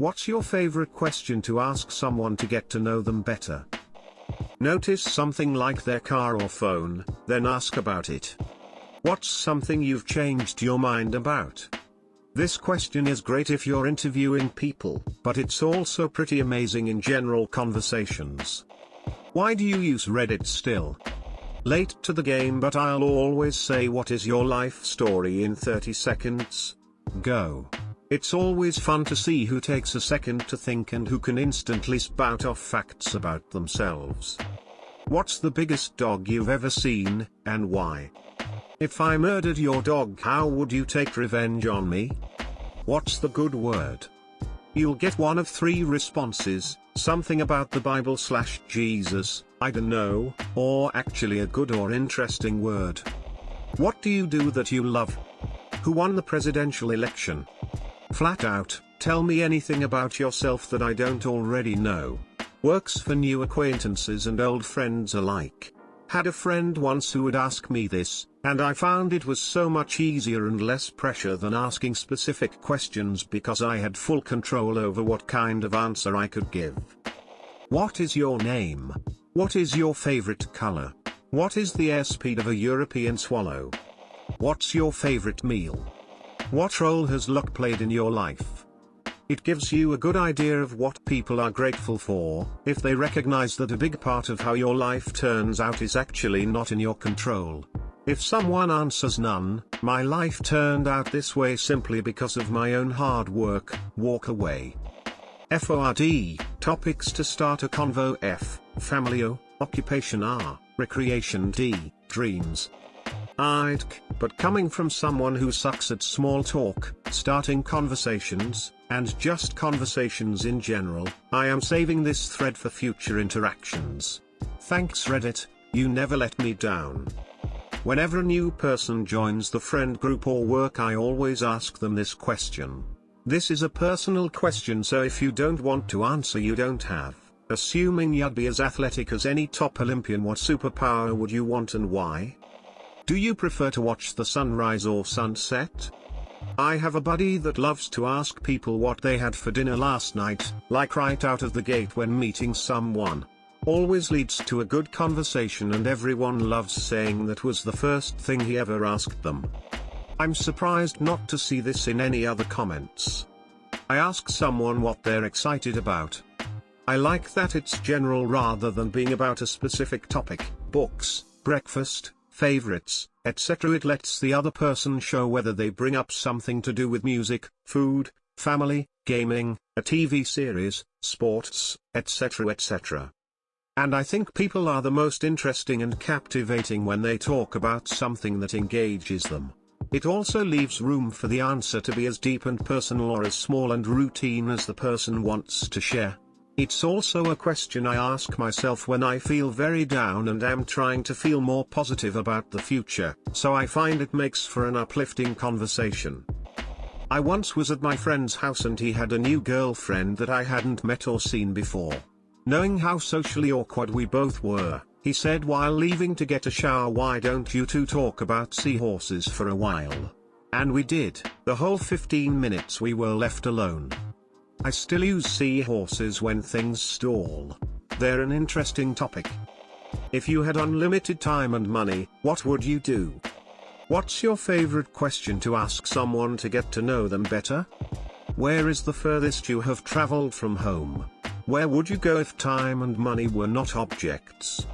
What's your favorite question to ask someone to get to know them better? Notice something like their car or phone, then ask about it. What's something you've changed your mind about? This question is great if you're interviewing people, but it's also pretty amazing in general conversations. Why do you use Reddit still? Late to the game, but I'll always say, what is your life story in 30 seconds? Go. It's always fun to see who takes a second to think and who can instantly spout off facts about themselves. What's the biggest dog you've ever seen, and why? If I murdered your dog, how would you take revenge on me? What's the good word? You'll get one of 3 responses: something about the Bible/Jesus, I don't know, or actually a good or interesting word. What do you do that you love? Who won the presidential election? Flat out, tell me anything about yourself that I don't already know. Works for new acquaintances and old friends alike. Had a friend once who would ask me this, and I found it was so much easier and less pressure than asking specific questions because I had full control over what kind of answer I could give. What is your name? What is your favorite color? What is the airspeed of a European swallow? What's your favorite meal? What role has luck played in your life? It gives you a good idea of what people are grateful for, if they recognize that a big part of how your life turns out is actually not in your control. If someone answers none, my life turned out this way simply because of my own hard work, walk away. FORD, topics to start a convo: F, family; O, occupation; R, recreation; D, dreams. But coming from someone who sucks at small talk, starting conversations, and just conversations in general, I am saving this thread for future interactions. Thanks Reddit, you never let me down. Whenever a new person joins the friend group or work, I always ask them this question. This is a personal question, so if you don't want to answer, you don't have. Assuming you'd be as athletic as any top Olympian, what superpower would you want and why? Do you prefer to watch the sunrise or sunset? I have a buddy that loves to ask people what they had for dinner last night, like right out of the gate when meeting someone. Always leads to a good conversation, and everyone loves saying that was the first thing he ever asked them. I'm surprised not to see this in any other comments. I ask someone what they're excited about. I like that it's general rather than being about a specific topic: books, breakfast, favorites, etc. It lets the other person show whether they bring up something to do with music, food, family, gaming, a TV series, sports, etc. etc. And I think people are the most interesting and captivating when they talk about something that engages them. It also leaves room for the answer to be as deep and personal or as small and routine as the person wants to share. It's also a question I ask myself when I feel very down and am trying to feel more positive about the future, so I find it makes for an uplifting conversation. I once was at my friend's house and he had a new girlfriend that I hadn't met or seen before. Knowing how socially awkward we both were, he said while leaving to get a shower, "Why don't you two talk about seahorses for a while?" And we did. The whole 15 minutes we were left alone. I still use seahorses when things stall. They're an interesting topic. If you had unlimited time and money, what would you do? What's your favorite question to ask someone to get to know them better? Where is the furthest you have traveled from home? Where would you go if time and money were not objects?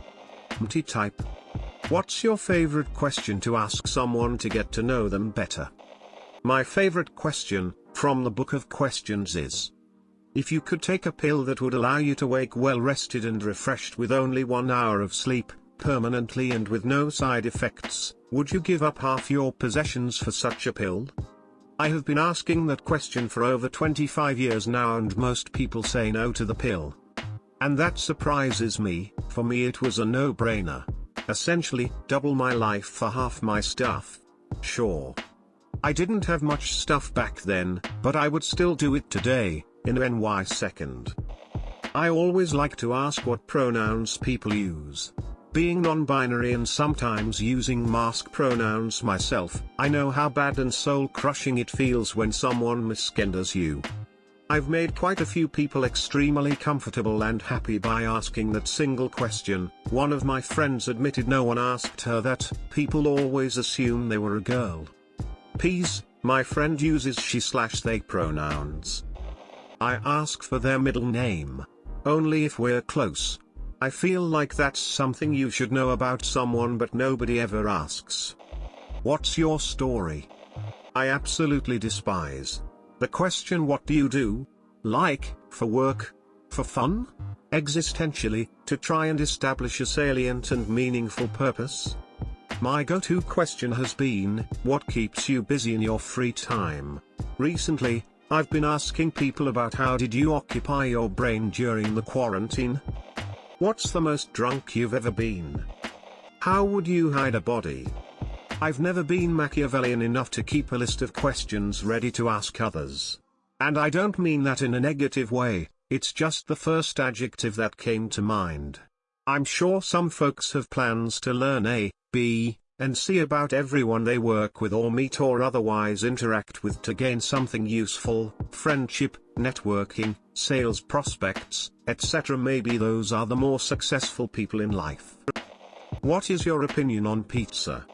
Type. What's your favorite question to ask someone to get to know them better? My favorite question, from the Book of Questions, is: if you could take a pill that would allow you to wake well rested and refreshed with only 1 hour of sleep, permanently and with no side effects, would you give up half your possessions for such a pill? I have been asking that question for over 25 years now, and most people say no to the pill. And that surprises me. For me it was a no-brainer. Essentially, double my life for half my stuff. Sure. I didn't have much stuff back then, but I would still do it today, in a NY second. I always like to ask what pronouns people use. Being non-binary and sometimes using mask pronouns myself, I know how bad and soul-crushing it feels when someone misgenders you. I've made quite a few people extremely comfortable and happy by asking that single question. One of my friends admitted no one asked her that. People always assume they were a girl. Ps, my friend uses she/they pronouns. I ask for their middle name. Only if we're close. I feel like that's something you should know about someone, but nobody ever asks. What's your story? I absolutely despise the question what do you do? Like, for work? For fun? Existentially, to try and establish a salient and meaningful purpose? My go-to question has been, what keeps you busy in your free time? Recently, I've been asking people about how did you occupy your brain during the quarantine? What's the most drunk you've ever been? How would you hide a body? I've never been Machiavellian enough to keep a list of questions ready to ask others. And I don't mean that in a negative way, it's just the first adjective that came to mind. I'm sure some folks have plans to learn A, B, and C about everyone they work with or meet or otherwise interact with to gain something useful, friendship, networking, sales prospects, etc. Maybe those are the more successful people in life. What is your opinion on pizza?